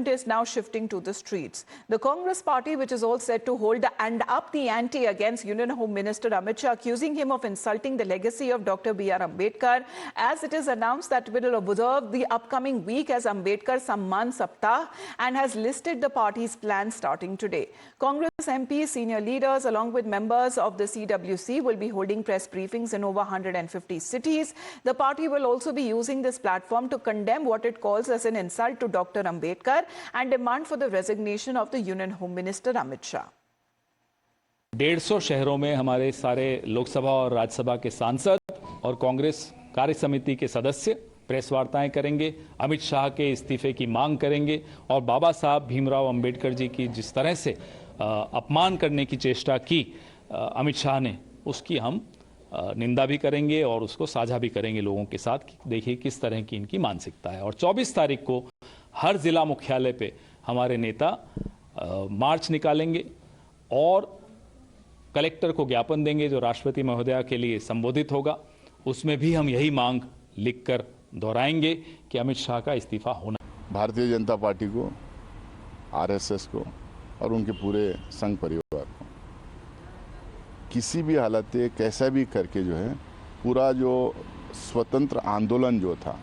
movement is now shifting to the streets. The Congress party, which is all set to hold and up the ante against Union Home Minister Amit Shah, accusing him of insulting the legacy of Dr. B.R. Ambedkar, as it is announced that it will observe the upcoming week as Ambedkar Samman Saptah and has listed the party's plans starting today. Congress MPs, senior leaders, along with members of the CWC will be holding press briefings in over 150 cities. The party will also be using this platform to condemn what it calls as an insult to Dr. Ambedkar and demand for the resignation of the Union Home Minister Amit Shah. 150 शहरों में हमारे सारे लोकसभा और राज्यसभा के सांसद और कांग्रेस कार्य समिति के सदस्य प्रेस वार्ताएं करेंगे, अमित शाह के इस्तीफे की मांग करेंगे और बाबा साहब भीमराव अंबेडकर जी की जिस तरह से अपमान करने की चेष्टा की अमित शाह ने, उसकी हम निंदा भी करेंगे और उसको साझा भी करेंगे लोगों के साथ कि देखिए किस तरह की इनकी मानसिकता है। और 24 तारीख को हर जिला मुख्यालय पे हमारे नेता मार्च निकालेंगे और कलेक्टर को ज्ञापन देंगे जो राष्ट्रपति महोदया के लिए संबोधित होगा। उसमें भी हम यही मांग लिखकर दोहराएंगे कि अमित शाह का इस्तीफा होना। भारतीय जनता पार्टी को, आरएसएस को और उनके पूरे संघ परिवार को किसी भी हालत में कैसा भी करके जो है पूरा जो स्वतंत्र आंदोलन जो था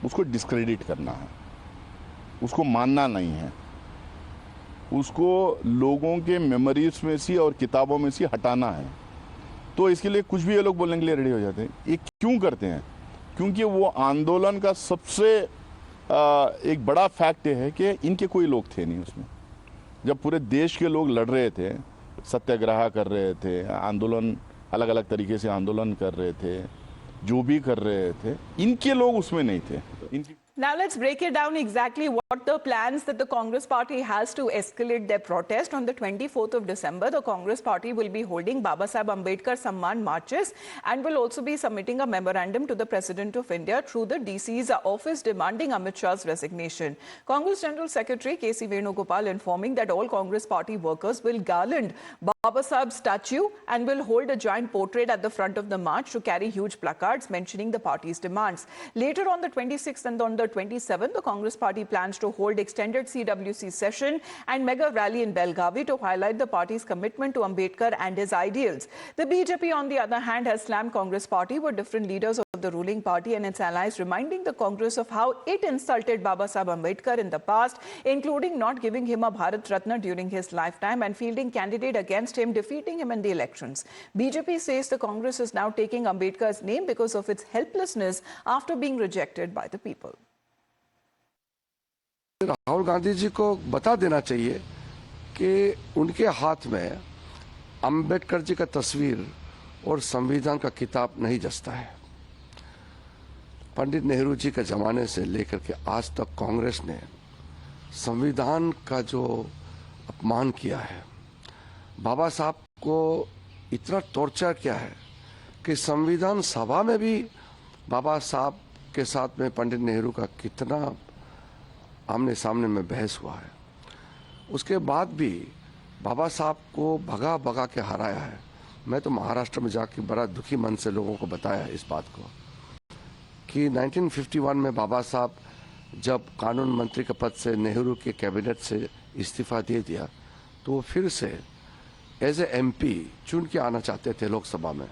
उसको डिस्क्रेडिट करना है, उसको मानना नहीं है, उसको लोगों के मेमोरीज में से और किताबों में से हटाना है। तो इसके लिए कुछ भी ये लोग बोलने के लिए रेडी हो जाते हैं। ये क्यों करते हैं? क्योंकि वो आंदोलन का सबसे एक बड़ा फैक्ट है कि इनके कोई लोग थे नहीं उसमें। जब पूरे देश के लोग लड़ रहे थे, सत्याग्रह कर रहे थे, आंदोलन अलग अलग तरीके से आंदोलन कर रहे थे, जो भी कर रहे थे, इनके लोग उसमें नहीं थे। Now let's break it down exactly what the plans that the Congress party has to escalate their protest. On the 24th of December, the Congress party will be holding Baba Saheb Ambedkar Samman marches and will also be submitting a memorandum to the President of India through the DC's office demanding Amit Shah's resignation. Congress General Secretary K.C. Venugopal informing that all Congress party workers will garland Baba Saheb's statue and will hold a giant portrait at the front of the march to carry huge placards mentioning the party's demands. Later on the 26th and on the 27th, the Congress party plans to hold extended CWC session and mega rally in Belgavi to highlight the party's commitment to Ambedkar and his ideals. The BJP, on the other hand, has slammed Congress party with different leaders of the ruling party and its allies reminding the Congress of how it insulted Baba Saheb Ambedkar in the past, including not giving him a Bharat Ratna during his lifetime and fielding candidate against him, defeating him in the elections. BJP says the Congress is now taking Ambedkar's name because of its helplessness after being rejected by the people. Rahul Gandhi ji को बता देना चाहिए कि उनके हाथ में अंबेडकर जी का तस्वीर और संविधान का किताब नहीं जचता है। पंडित नेहरू जी के जमाने से लेकर के आज तक कांग्रेस ने संविधान का जो अपमान किया है, बाबा साहब को इतना टॉर्चर किया है कि संविधान सभा में भी बाबा साहब के साथ में पंडित नेहरू का कितना आमने सामने में बहस हुआ है। उसके बाद भी बाबा साहब को भगा भगा के हराया है। मैं तो महाराष्ट्र में जाके बड़ा दुखी मन से लोगों को बताया इस बात को कि 1951 में बाबा साहब जब कानून मंत्री के पद से नेहरू के कैबिनेट से इस्तीफा दे दिया तो वो फिर से एज ए एमपी चुन के आना चाहते थे लोकसभा में,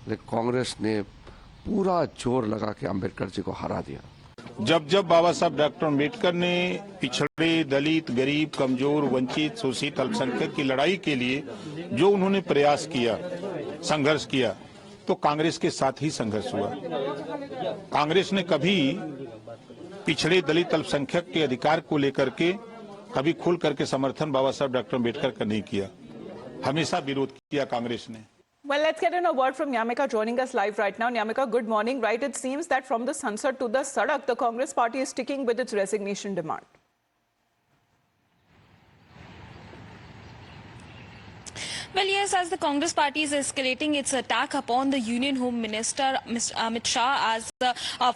लेकिन कांग्रेस ने पूरा जोर लगा के अंबेडकर जी को हरा दिया। जब जब बाबा साहब डॉक्टर अम्बेडकर ने पिछड़े, दलित, गरीब, कमजोर, वंचित, शोषित, अल्पसंख्यक की लड़ाई के लिए जो उन्होंने प्रयास किया, संघर्ष किया, तो कांग्रेस के साथ ही संघर्ष हुआ। कांग्रेस ने कभी पिछड़े, दलित, अल्पसंख्यक के अधिकार को लेकर के कभी खुल करके समर्थन बाबा साहब डॉक्टर अम्बेडकर का नहीं किया, हमेशा विरोध किया कांग्रेस ने। Well, let's get in a word from Nyamika joining us live right now. Nyamika, good morning. Right, it seems that from the Sansad to the Sadak, the Congress party is sticking with its resignation demand. Well, yes, as the Congress party is escalating its attack upon the Union Home Minister, Mr. Amit Shah, as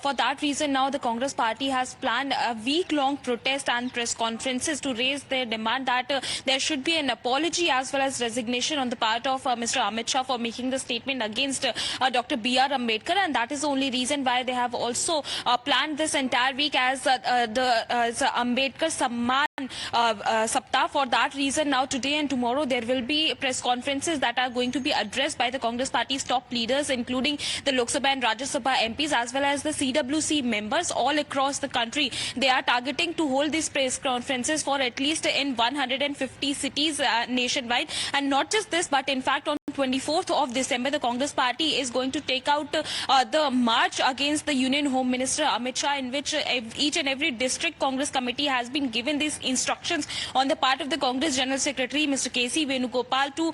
for that reason now the Congress party has planned a week-long protest and press conferences to raise their demand that there should be an apology as well as resignation on the part of Mr. Amit Shah for making the statement against Dr. B.R. Ambedkar, and that is the only reason why they have also planned this entire week as the Ambedkar Samman Saptah. For that reason, now today and tomorrow there will be press conferences that are going to be addressed by the Congress Party's top leaders, including the Lok Sabha and Rajya Sabha MPs as well as the CWC members all across the country. They are targeting to hold these press conferences for at least in 150 cities nationwide. And not just this, but in fact on 24th of December, the Congress Party is going to take out the march against the Union Home Minister Amit Shah, in which each and every district Congress committee has been given these instructions on the part of the Congress General Secretary, Mr. K.C. Venugopal, to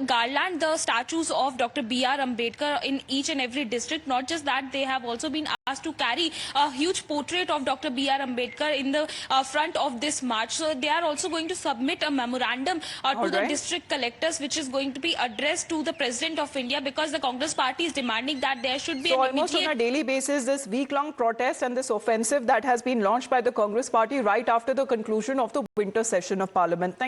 garland the statues of Dr. B.R. Ambedkar in each and every district. Not just that, they have also been asked to carry a huge portrait of Dr. B.R. Ambedkar in the front of this march. So they are also going to submit a memorandum to the district collectors, which is going to be addressed to the President of India, because the Congress Party is demanding that there should be So an almost on a daily basis, this week-long protest and this offensive that has been launched by the Congress Party right after the conclusion of the winter session of Parliament. Thank